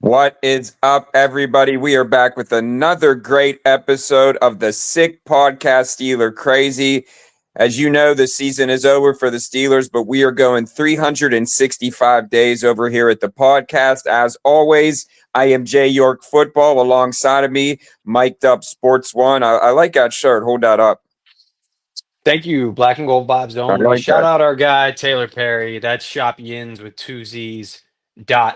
What is up, everybody? We are back with another great episode of the Sick Podcast Steeler Crazy. As you know, the season is over for the Steelers, but we are going 365 days over here at the podcast. As always, I am Jay York Football. Alongside of me, mic'd up Sports One. I like that shirt. Hold that up. Thank you, Black and Gold Vibes I only. like Shout that. out our guy Taylor Perry. That's shopyins with two Z's.com.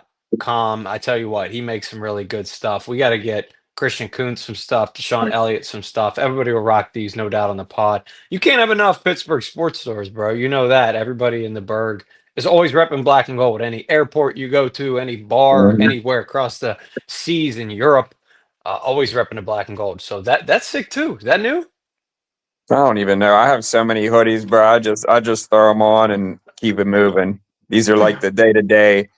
I tell you what, he makes some really good stuff. We got to get Christian Kuntz some stuff, Deshaun Elliott some stuff. Everybody will rock these, no doubt, on the pod. You can't have enough Pittsburgh sports stores, bro. You know that. Everybody in the Berg is always repping black and gold. Any airport you go to, any bar, Mhm. anywhere across the seas in Europe, always repping the black and gold. So that's sick too. Is that new? I don't even know. I have so many hoodies, bro. I just throw them on and keep it moving. These are like the day to day.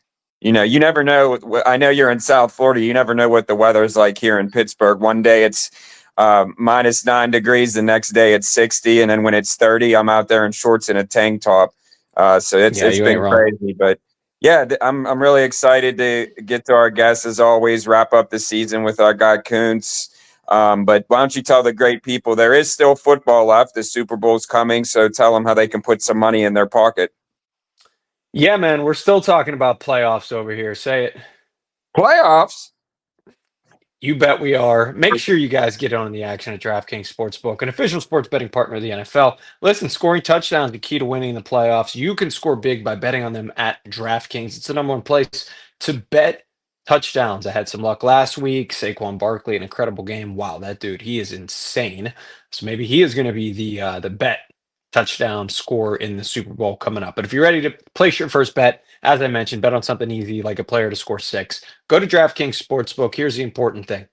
You never know. I know you're in South Florida. You never know what the weather's like here in Pittsburgh. One day it's -9 degrees. The next day it's 60, and then when it's 30, I'm out there in shorts and a tank top. So it's Yeah, it's you ain't been wrong. crazy, but yeah, I'm really excited to get to our guests as always. Wrap up the season with our guy Kuntz. But why don't you tell the great people there is still football left? The Super Bowl's coming, so tell them how they can put some money in their pocket. Yeah, man, we're still talking about playoffs over here. Say it. Playoffs. You bet we are. Make sure you guys get on the action at DraftKings Sportsbook, an official sports betting partner of the NFL. Listen, scoring touchdowns is the key to winning in the playoffs. You can score big by betting on them at DraftKings. It's the number one place to bet touchdowns. I had some luck last week. Saquon Barkley, an incredible game. Wow, that dude, he is insane. So maybe he is going to be the bet touchdown score in the Super Bowl coming up. But if you're ready to place your first bet, as I mentioned, bet on something easy like a player to score six. Go to DraftKings Sportsbook. Here's the important thing.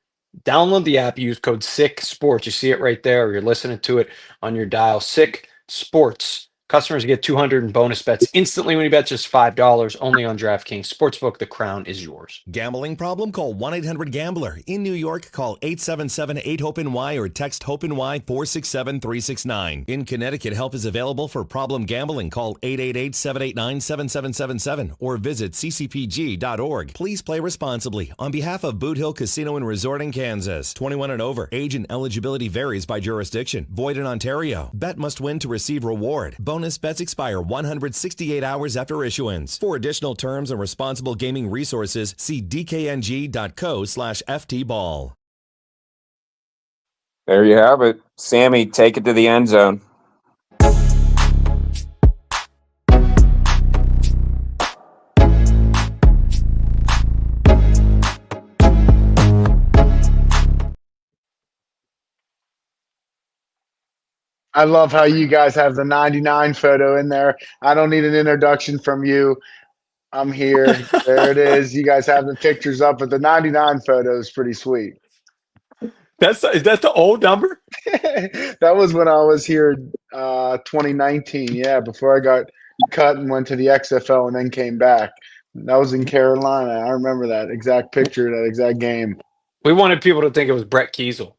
Download the app, use code SICK Sports. You see it right there, or you're listening to it on your dial. SICK Sports. Customers get 200 in bonus bets instantly when you bet just $5 only on DraftKings Sportsbook. The crown is yours. Gambling problem? Call 1-800-GAMBLER. In New York, call 877-8-HOPE-NY or text HOPE-NY 467-369. In Connecticut, help is available for problem gambling. Call 888-789-7777 or visit ccpg.org. Please play responsibly. On behalf of Boot Hill Casino and Resort in Kansas, 21 and over. Age and eligibility varies by jurisdiction. Void in Ontario. Bet must win to receive reward. Bonus bets expire 168 hours after issuance. For additional terms and responsible gaming resources, see dkng.co/ftball. There you have it. Sammy, take it to the end zone. I love how you guys have the 99 photo in there. I don't need an introduction from you. I'm here. There it is. You guys have the pictures up, but the 99 photo is pretty sweet. Is that the old number? That was when I was here 2019. Yeah, before I got cut and went to the XFL and then came back. That was in Carolina. I remember that exact picture, that exact game. We wanted people to think it was Brett Kiesel,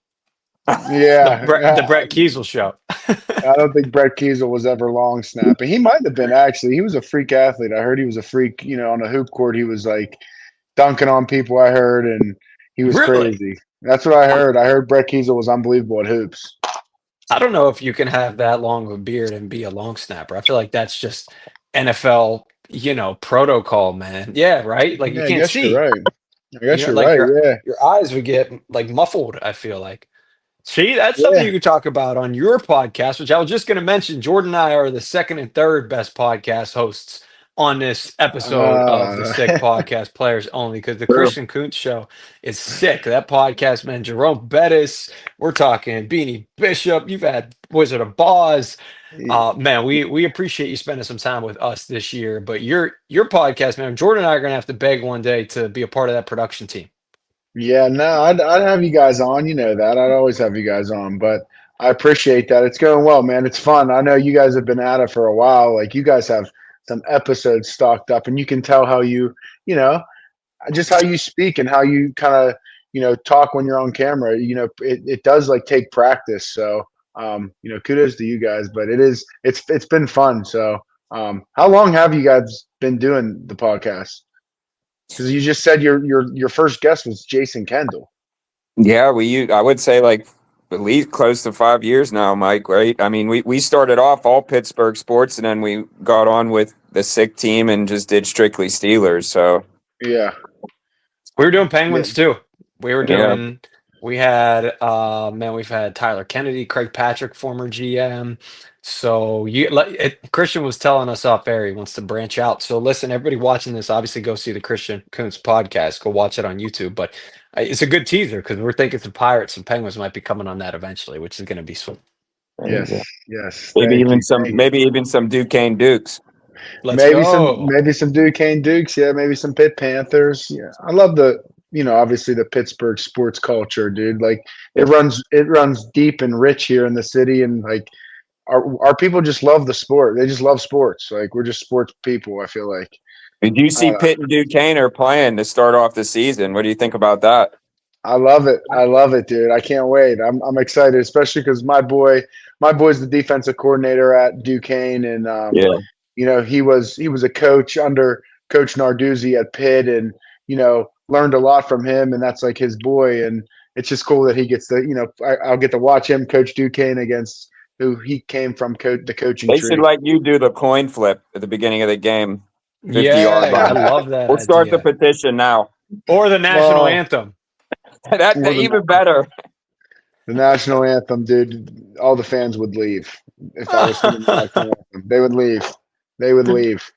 Yeah. the Brett Kiesel show. I don't think Brett Kiesel was ever long snapping. He might have been actually. He was a freak athlete. I heard he was a freak. On a hoop court, he was like dunking on people. I heard, and he was Really? crazy. That's what I heard. I heard Brett Kiesel was unbelievable at hoops. I don't know if you can have that long of a beard and be a long snapper. I feel like that's just NFL, protocol, man. Yeah, right? Like you Yeah, I can't guess you're see. right. I guess you're Like right. your Yeah, your eyes would get like muffled, I feel like. See, that's something yeah. you could talk about on your podcast, which I was just going to mention. Jordan and I are the second and third best podcast hosts on this episode of the Uh, Sick Podcast Players Only, because the True. Christian Kuntz show is sick. That podcast, man, Jerome Bettis, we're talking Beanie Bishop. You've had Wizard of Boz. Man, we appreciate you spending some time with us this year. But your podcast, man, Jordan and I are going to have to beg one day to be a part of that production team. yeah. No, I'd have you guys on. You know that. I'd always have you guys on. But I appreciate that. It's going well, man. It's fun. I know you guys have been at it for a while. Like you guys have some episodes stocked up, and you can tell how you know, just how you speak and how you kind of talk when you're on camera. It does like take practice. So kudos to you guys. But it's been fun. So how long have you guys been doing the podcast? Because you just said your first guest was Jason Kendall. Yeah, I would say like at least close to 5 years now, Mike, right? I mean, we started off all Pittsburgh sports and then we got on with the sick team and just did strictly Steelers. So Yeah. We were doing Yeah. Penguins too. We were yeah. doing. We had we've had Tyler Kennedy, Craig Patrick, former GM. So Christian was telling us off air he wants to branch out. So listen, everybody watching this, obviously go see the Christian Kuntz podcast. Go watch it on YouTube. But it's a good teaser because we're thinking some Pirates and Penguins might be coming on that eventually, which is going to be sweet. Yes. Yes. Maybe Thank even you. Thank you. maybe even some Duquesne Dukes. Let's maybe go. some Duquesne Dukes, yeah, maybe some Pitt Panthers. Yeah. I love obviously the Pittsburgh sports culture, dude. Like it runs deep and rich here in the city, and like our people just love the sport. They just love sports. Like we're just sports people, I feel like. Did you see Pitt and Duquesne are playing to start off the season? What do you think about that? I love it, dude. I can't wait. I'm excited, especially because my boy's the defensive coordinator at Duquesne, and he was a coach under Coach Narduzzi at Pitt, and learned a lot from him, and that's like his boy, and it's just cool that he gets to I'll get to watch him coach Duquesne against who he came from the coaching They tree. should let you do the coin flip at the beginning of the game. 50-yard Yeah, I line. love that We'll start the idea. petition now. Or the national anthem. That even better. The national anthem, dude. All the fans would leave if I was singing the national anthem. They would leave. They would leave.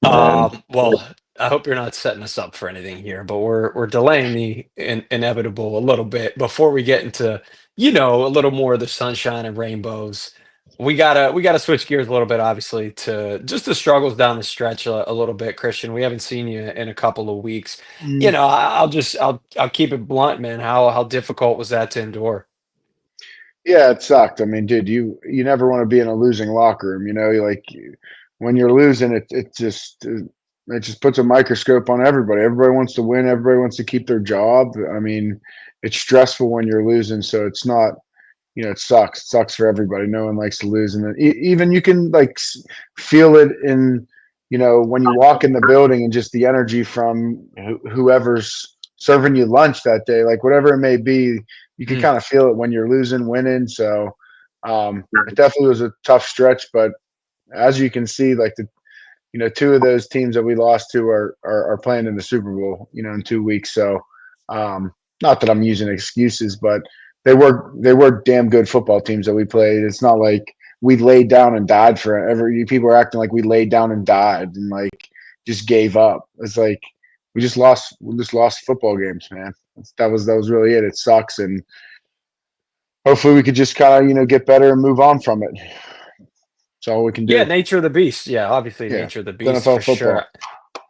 Well, I hope you're not setting us up for anything here, but we're delaying the inevitable a little bit before we get into a little more of the sunshine and rainbows. We gotta switch gears a little bit, obviously, to just the struggles down the stretch a little bit, Christian. We haven't seen you in a couple of weeks. I'll keep it blunt, man. How difficult was that to endure? Yeah, it sucked. I mean, dude, you never want to be in a losing locker room. When you're losing, it just puts a microscope on everybody. Everybody wants to win. Everybody wants to keep their job. I mean, it's stressful when you're losing, so it's not. It sucks. It sucks for everybody. No one likes to lose, and then even you can feel it in when you walk in the building and just the energy from whoever's serving you lunch that day, like whatever it may be. You can kind of feel it when you're losing, winning. So it definitely was a tough stretch, but as you can see, like two of those teams that we lost to are playing in the Super Bowl, in 2 weeks. So not that I'm using excuses, but they were damn good football teams that we played. It's not like we laid down and died forever. People are acting like we laid down and died and just gave up. It's like we just lost football games, man. That was really it. It sucks, and hopefully we could just kind of get better and move on from it. That's all we can do. Yeah, nature of the beast. Yeah, obviously nature of the beast for sure.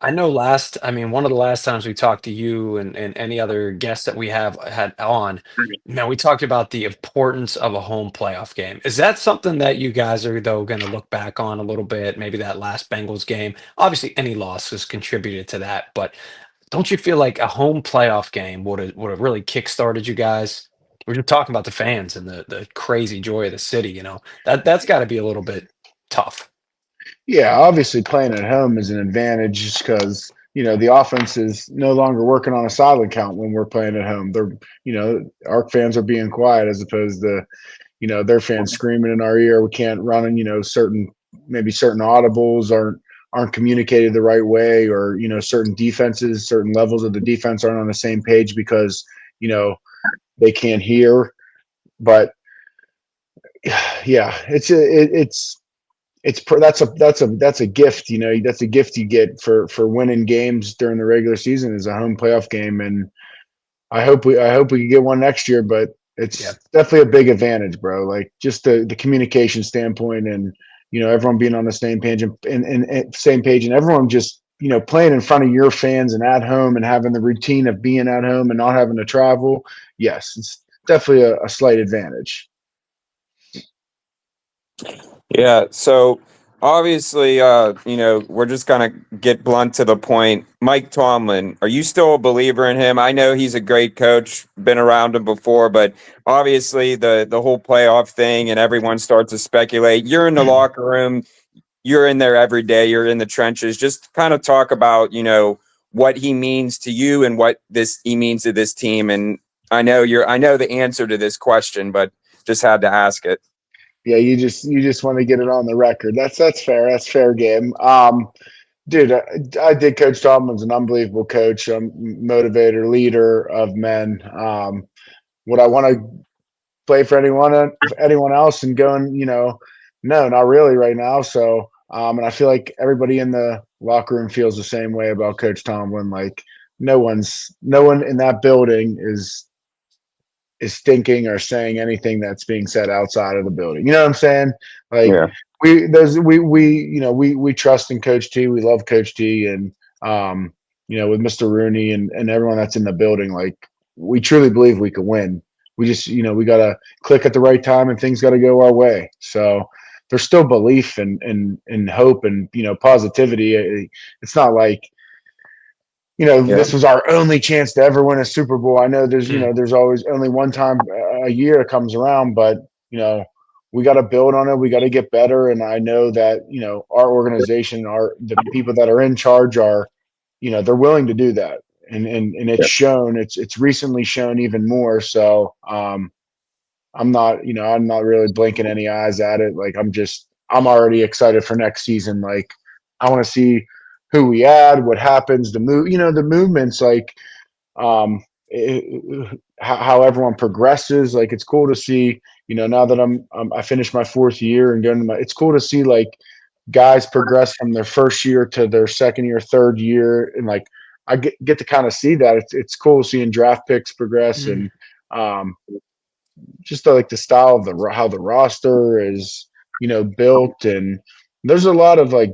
I know one of the last times we talked to you and any other guests that we have had on, man, we talked about the importance of a home playoff game. Is that something that you guys are though going to look back on a little bit? Maybe that last Bengals game. Obviously, any loss has contributed to that, but don't you feel like a home playoff game would have really kickstarted you guys? We're just talking about the fans and the crazy joy of the city. That's got to be a little bit tough. Yeah, obviously playing at home is an advantage just because the offense is no longer working on a silent count when we're playing at home. They're our fans are being quiet as opposed to their fans screaming in our ear. We can't run in certain audibles aren't communicated the right way, or certain levels of the defense aren't on the same page because they can't hear. But yeah, that's a gift. That's a gift you get for winning games during the regular season is a home playoff game, and I hope we can get one next year. But it's definitely a big advantage, bro. Like just the communication standpoint, and everyone being on the same page and everyone just playing in front of your fans and at home and having the routine of being at home and not having to travel. Yes, it's definitely a slight advantage. Yeah, so obviously, we're just gonna get blunt to the point. Mike Tomlin, are you still a believer in him? I know he's a great coach, been around him before, but obviously the whole playoff thing and everyone starts to speculate. You're in the locker room. you're in there every day, you're in the trenches. Just kind of talk about, what he means to you and what he means to this team. And I know the answer to this question, but just had to ask it. Yeah, you just want to get it on the record. That's fair. That's fair game. Dude, I think Coach Tomlin's an unbelievable coach, motivator, leader of men. Would I want to play for anyone else and going, no, not really right now. So, and I feel like everybody in the locker room feels the same way about Coach Tomlin. Like no one in that building is thinking or saying anything that's being said outside of the building. You know what I'm saying? Like Yeah. we trust in Coach T. We love Coach T, and with Mr. Rooney and everyone that's in the building, like we truly believe we could win. We just, we got to click at the right time and things got to go our way. So there's still belief and hope and, positivity. It's not like, this was our only chance to ever win a Super Bowl. I know there's always only one time a year it comes around, but, we got to build on it. We got to get better. And I know that, our organization, the people that are in charge are, they're willing to do that. And it's shown, it's recently shown even more. So, I'm not really blinking any eyes at it. Like I'm already excited for next season. Like I want to see who we add, what happens, the movements, like, how everyone progresses. Like it's cool to see, now that I finished my 4th year and going to it's cool to see like guys progress from their first year to their second year, third year. And like, I get to kind of see that. It's cool seeing draft picks progress and just like the style of how the roster is, built. And there's a lot of like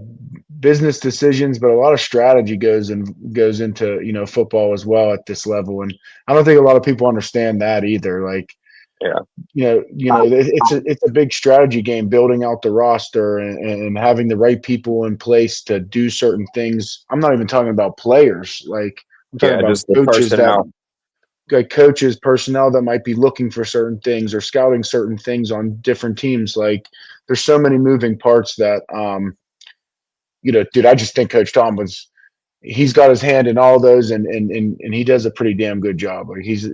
business decisions, but a lot of strategy goes into, football as well at this level. And I don't think a lot of people understand that either. Like, it's a big strategy game, building out the roster and having the right people in place to do certain things. I'm not even talking about players. Like I'm talking about coaches, personnel that might be looking for certain things or scouting certain things on different teams. Like there's so many moving parts that, dude, I just think Coach Tom he's got his hand in all those and he does a pretty damn good job. Like he's,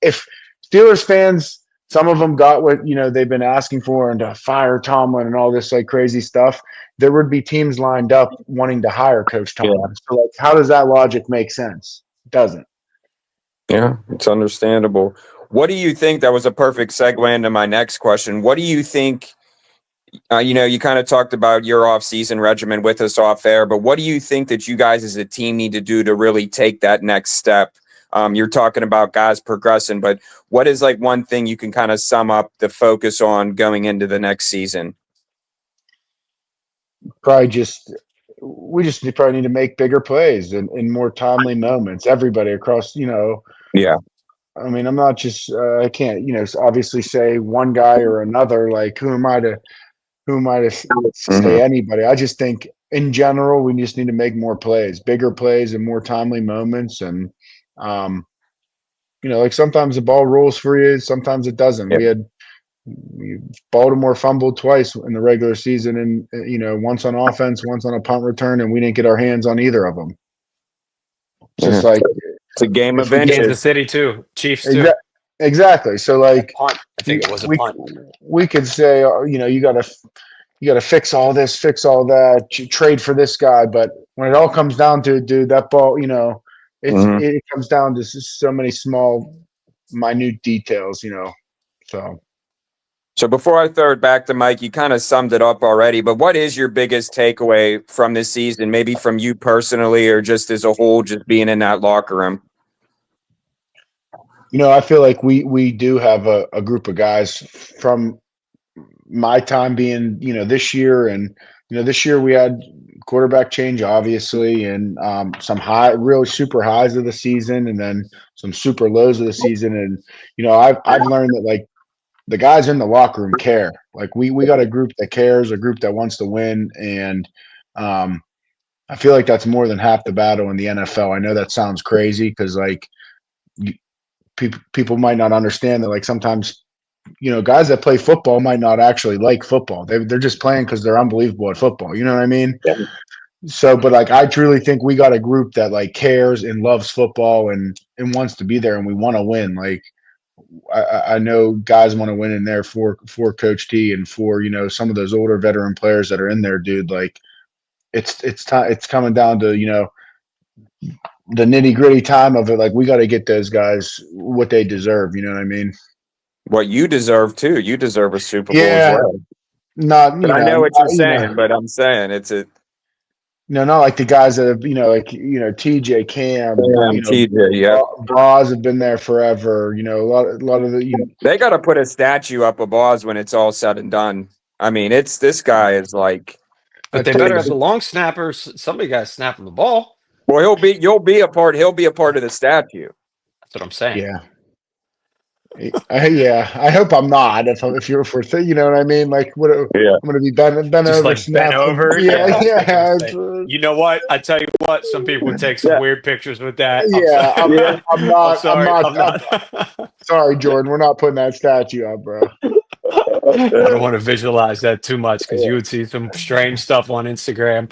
if Steelers fans, some of them got what, they've been asking for and to fire Tomlin and all this like crazy stuff, there would be teams lined up wanting to hire Coach Tomlin. Yeah. So like, how does that logic make sense? It doesn't. Yeah, it's understandable. What do you think? That was a perfect segue into my next question. What do you think? You kind of talked about your off-season regimen with us off air, but what do you think that you guys as a team need to do to really take that next step? You're talking about guys progressing, but what is like one thing you can kind of sum up the focus on going into the next season? We probably need to make bigger plays and more timely moments. Everybody across, Yeah. I mean, I'm not just, I can't, obviously say one guy or another. Like, who am I to say anybody? I just think in general, we just need to make more plays, bigger plays and more timely moments. And, like sometimes the ball rolls for you, sometimes it doesn't. Yeah. Baltimore fumbled twice in the regular season and, once on offense, once on a punt return, and we didn't get our hands on either of them. It's just like, it's a game of inches. Kansas City too, Chiefs too. Exactly. So like, I think it was a punt. We could say, you got to fix all this, fix all that, trade for this guy. But when it all comes down to, dude, that ball, it comes down to so many small, minute details, So before I throw it back to Mike, you kind of summed it up already, but what is your biggest takeaway from this season, maybe from you personally or just as a whole, just being in that locker room? I feel like we do have a group of guys from my time being, this year. And, this year we had quarterback change, obviously, and some really super highs of the season and then some super lows of the season. And, I've learned that, like, the guys in the locker room care. Like we got a group that cares, a group that wants to win. And I feel like that's more than half the battle in the NFL. I know that sounds crazy because like people might not understand that, like sometimes guys that play football might not actually like football. They're just playing because they're unbelievable at football. You know what I mean? Yeah. So, but like, I truly think we got a group that like cares and loves football and wants to be there, and we want to win. Like, I know guys want to win in there for Coach T and for some of those older veteran players that are in there, dude. Like, it's time. It's coming down to the nitty gritty time of it. Like, we got to get those guys what they deserve. You know what I mean? What you deserve too. You deserve a Super Bowl Yeah. as well. Not But I know what you're saying, but I'm saying it's a not like the guys that have TJ, Cam, TJ. Yeah, Bras have been there forever. A lot of the they got to put a statue up of Boz when it's all said and done. I mean, this guy is like. But they better have the long snappers. Somebody got to snap him the ball. Well, he'll be a part of the statue. That's what I'm saying. Yeah. I hope I'm not. If we're you know what I mean? Like, what? Yeah. I'm going to be bent Just over, like bent over. Yeah. You know what? I tell you what. Some people would take some weird pictures with that. I'm not. I'm not. Sorry, Jordan. We're not putting that statue up, bro. I don't want to visualize that too much because you would see some strange stuff on Instagram,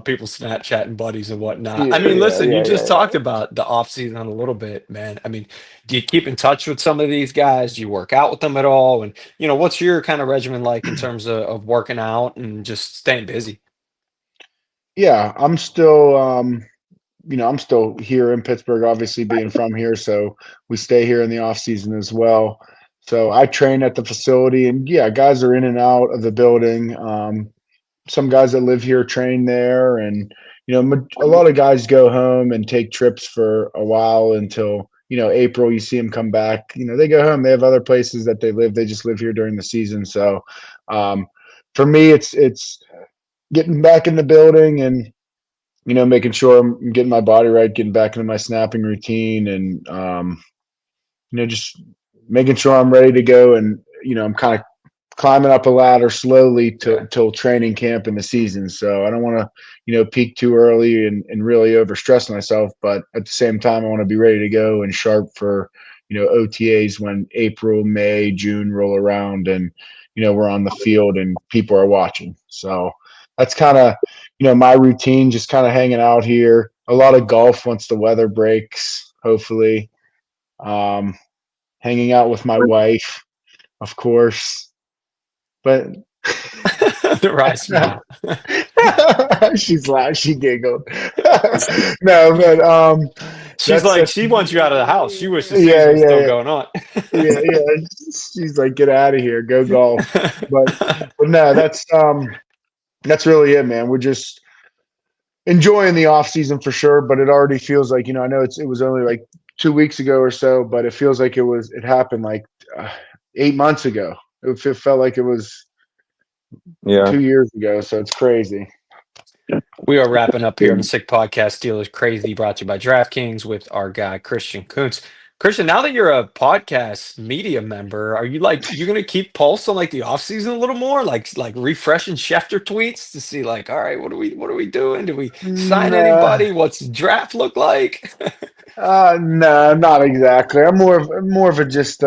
people Snapchatting buddies and whatnot. I mean, listen, you just talked about the offseason a little bit, man. I mean, do you keep in touch with some of these guys? Do you work out with them at all? And, what's your kind of regimen like in terms of working out and just staying busy? Yeah, I'm still, I'm still here in Pittsburgh, obviously being from here. So we stay here in the off season as well. So I train at the facility, and guys are in and out of the building. Some guys that live here train there, and a lot of guys go home and take trips for a while until April. You see them come back. They go home. They have other places that they live. They just live here during the season. So for me, it's getting back in the building and making sure I'm getting my body right, getting back into my snapping routine, and just making sure I'm ready to go. And I'm kind of climbing up a ladder slowly till training camp in the season. So I don't want to peak too early and really overstress myself, but at the same time I want to be ready to go and sharp for OTAs when April, May, June roll around, and we're on the field and people are watching. So that's kind of my routine, just kind of hanging out here. A lot of golf once the weather breaks, hopefully. Hanging out with my wife, of course. But The right smile. She's loud. She giggled. No, but she's like, she wants you out of the house. She wishes the season was still going on. yeah. She's like, get out of here, go golf. But no, that's really it, man. We're just enjoying the off season for sure. But it already feels like I know it was only like 2 weeks ago or so, but it feels like it happened like 8 months ago. It felt like it was 2 years ago, so it's crazy. We are wrapping up here on the Sick Podcast. Steelers Crazy, brought to you by DraftKings with our guy Christian Kuntz. Christian, now that you're a podcast media member, are you going to keep pulse on like the offseason a little more, like refreshing Schefter tweets to see like, all right, what are we doing? Do we sign anybody? What's the draft look like? No, not exactly. I'm more of a just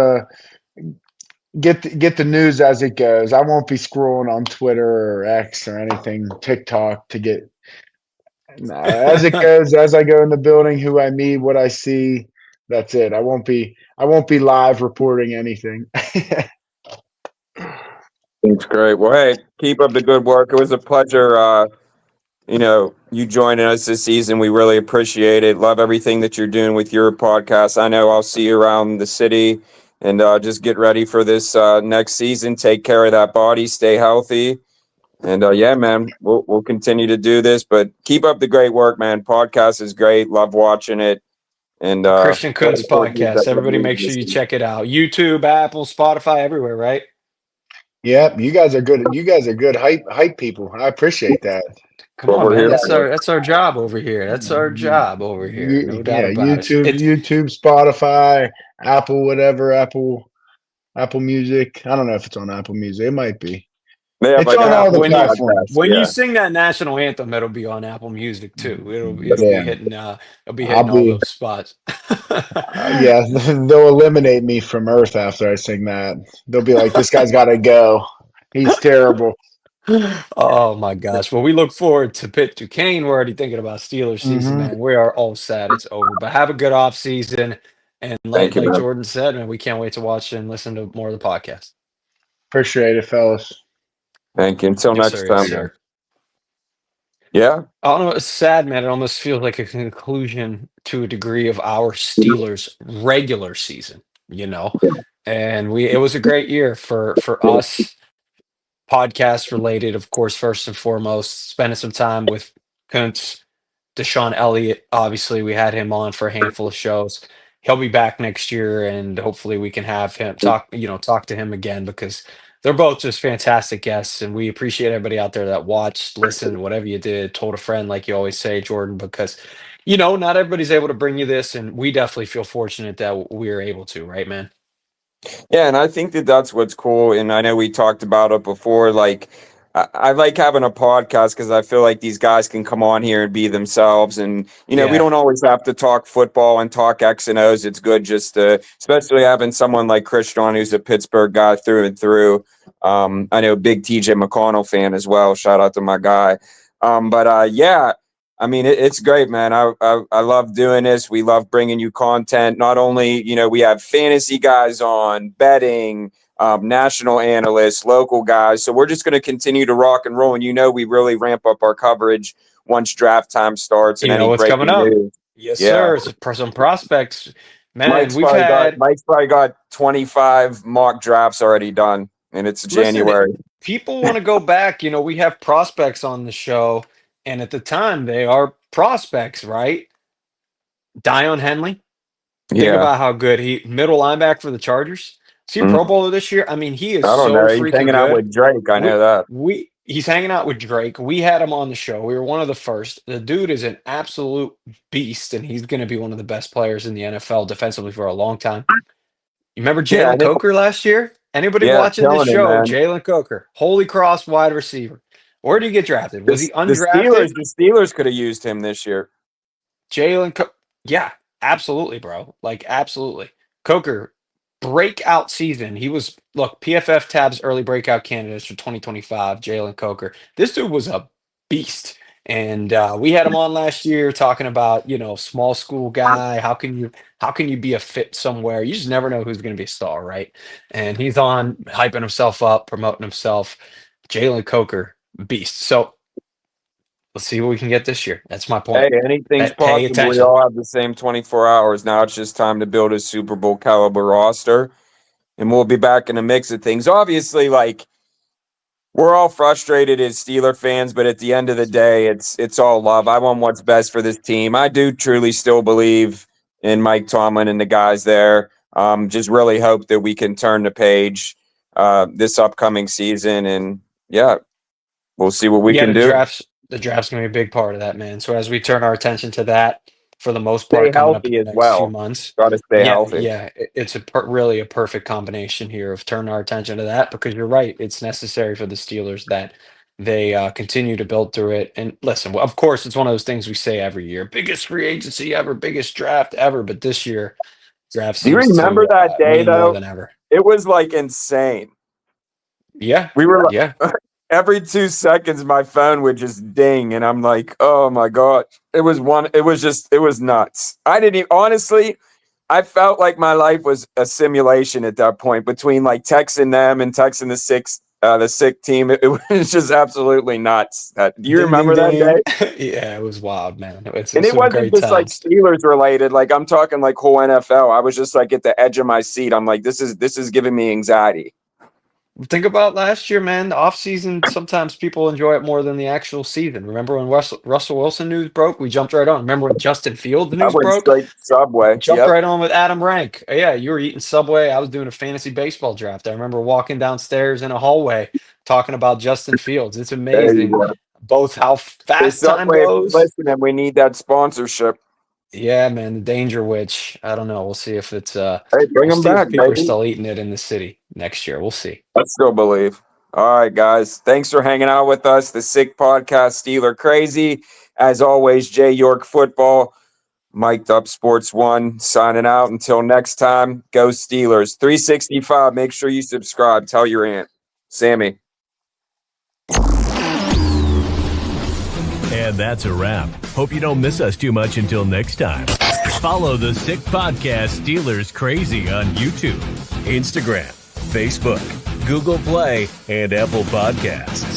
get the news as it goes. I won't be scrolling on Twitter or X or anything, TikTok to get as it goes, as I go in the building, who I meet, what I see. That's it. I won't be live reporting anything. That's great. Well, hey, keep up the good work. It was a pleasure, you joining us this season. We really appreciate it. Love everything that you're doing with your podcast. I know I'll see you around the city, and just get ready for this next season. Take care of that body. Stay healthy. And yeah, man, we'll continue to do this, but keep up the great work, man. Podcast is great. Love watching it. And Christian Kuntz podcast. Everybody make sure you check it out. YouTube, Apple, Spotify, everywhere, right? Yep, you guys are good. You guys are good hype people. I appreciate that. Come on, man. That's our job over here. That's our job over here. No doubt about YouTube, Spotify, Apple, whatever, Apple Music. I don't know if it's on Apple Music. It might be. They have It's like on an all the Apple When you platforms. podcast. when you Yeah. sing that national anthem, it'll be on Apple Music too. It'll be Yeah, hitting I'll all be. those spots. Yeah, they'll eliminate me from Earth after I sing that. They'll be like, "This guy's got to go. He's terrible." Oh my gosh. Well, we look forward to Pitt Duquesne. We're already thinking about Steelers season, Hmm. man. We are all sad it's over. But have a good off season. And Thank you, like man. Jordan said, man, we can't wait to watch and listen to more of the podcast. Appreciate it, fellas. Thank you. Until Yes, next sir. Yes, time, man. sir. Yeah. I don't know. It's sad, man. It almost feels like a conclusion to a degree of our Steelers regular season, you know. And it was a great year for us, podcast related, of course, first and foremost, spending some time with Kuntz, Deshaun Elliott. Obviously, we had him on for a handful of shows. He'll be back next year, and hopefully, we can have him talk to him again because they're both just fantastic guests, and we appreciate everybody out there that watched, listened, whatever you did, told a friend, like you always say, Jordan, because not everybody's able to bring you this, and we definitely feel fortunate that we're able to, right, man? Yeah, and I think that that's what's cool. And I know we talked about it before. Like, I like having a podcast because I feel like these guys can come on here and be themselves. And, we Yeah. don't always have to talk football and talk X and O's. It's good just to, especially having someone like Christian, who's a Pittsburgh guy through and through. I know big TJ McConnell fan as well. Shout out to my guy. Yeah. I mean, it's great, man. I love doing this. We love bringing you content. Not only, we have fantasy guys on, betting, national analysts, local guys. So we're just going to continue to rock and roll. And, we really ramp up our coverage once draft time starts and You know any what's coming breaking up? news. Yes, Yeah. sir. Some prospects. Man, Mike's we've probably got had Mike's probably got 25 mock drafts already done. And it's listen, January. people want to go back. We have prospects on the show, and at the time they are prospects, right? Dion Henley. Think Yeah. about how good middle linebacker for the Chargers. Is he a Pro Mhm. Bowler this year? I mean, he is I don't so know. He's freaking hanging out good. with Drake. I We know that. he's hanging out with Drake. We had him on the show. We were one of the first. The dude is an absolute beast, and he's going to be one of the best players in the NFL defensively for a long time. You remember Yeah, I Jalen know. Coker last year? Anybody Yeah, watching this killing it, show? man. Jalen Coker, Holy Cross wide receiver. Where did he get drafted? Was he The undrafted? Steelers could have used him this year. Jalen Coker. Yeah, absolutely, bro. Like, absolutely. Coker, breakout season. He was, look, PFF tabs early breakout candidates for 2025. Jalen Coker. This dude was a beast. And we had him on last year talking about, small school guy. How can you be a fit somewhere? You just never know who's going to be a star, right? And he's on hyping himself up, promoting himself. Jalen Coker, beast. So let's see what we can get this year. That's my point. Hey, anything's Pay possible. We attention. all have the same 24 hours. Now it's just time to build a Super Bowl caliber roster, and we'll be back in the mix of things. Obviously, like, we're all frustrated as Steeler fans, but at the end of the day, it's all love. I want what's best for this team. I do truly still believe in Mike Tomlin and the guys there. Just really hope that we can turn the page this upcoming season, and yeah, we'll see what we Yeah, can the do. draft's gonna be a big part of that, man. So as we turn our attention to that, for the most Stay part, coming up in healthy the as next few well. months. Got to stay Yeah, healthy. yeah, it's really a perfect combination here of turning our attention to that because you're right, it's necessary for the Steelers that they continue to build through it. And listen, of course, it's one of those things we say every year: biggest free agency ever, biggest draft ever. But this year, draft Do you seems remember to that day mean more though? than ever. It was like insane. Yeah, We were yeah. like, every 2 seconds, my phone would just ding, and I'm like, oh my god, it was one. It was nuts. I didn't even, honestly. I felt like my life was a simulation at that point between like texting them and texting the sick team. It was just absolutely nuts. Do you Ding, ding, remember that ding. day? Yeah, it was wild, man. It's And it some wasn't great just like times. Steelers related. Like I'm talking like whole NFL. I was just like at the edge of my seat. I'm like, this is giving me anxiety. Think about last year, man. The offseason, sometimes people enjoy it more than the actual season. Remember when Russell Wilson news broke? We jumped right on. Remember when Justin Fields I news went broke? straight Subway. Jumped Yep. right on with Adam Rank. Yeah, you were eating Subway. I was doing a fantasy baseball draft. I remember walking downstairs in a hallway talking about Justin Fields. It's There you amazing, go. both how Hey, fast time Subway, if you're goes. listening, we need that sponsorship. Yeah, man, the Danger Witch. I don't know. We'll see if Hey, bring we'll them see if back, people are baby. still eating it in the city next year. We'll see. I still believe. All right, guys. Thanks for hanging out with us. The Sick Podcast, Steeler Crazy. As always, Jay York Football, Mic'd Up Sports 1, signing out. Until next time, go Steelers. 365, make sure you subscribe. Tell your aunt. Sammy. And that's a wrap. Hope you don't miss us too much until next time. Follow the Sick Podcast Steelers Crazy on YouTube, Instagram, Facebook, Google Play, and Apple Podcasts.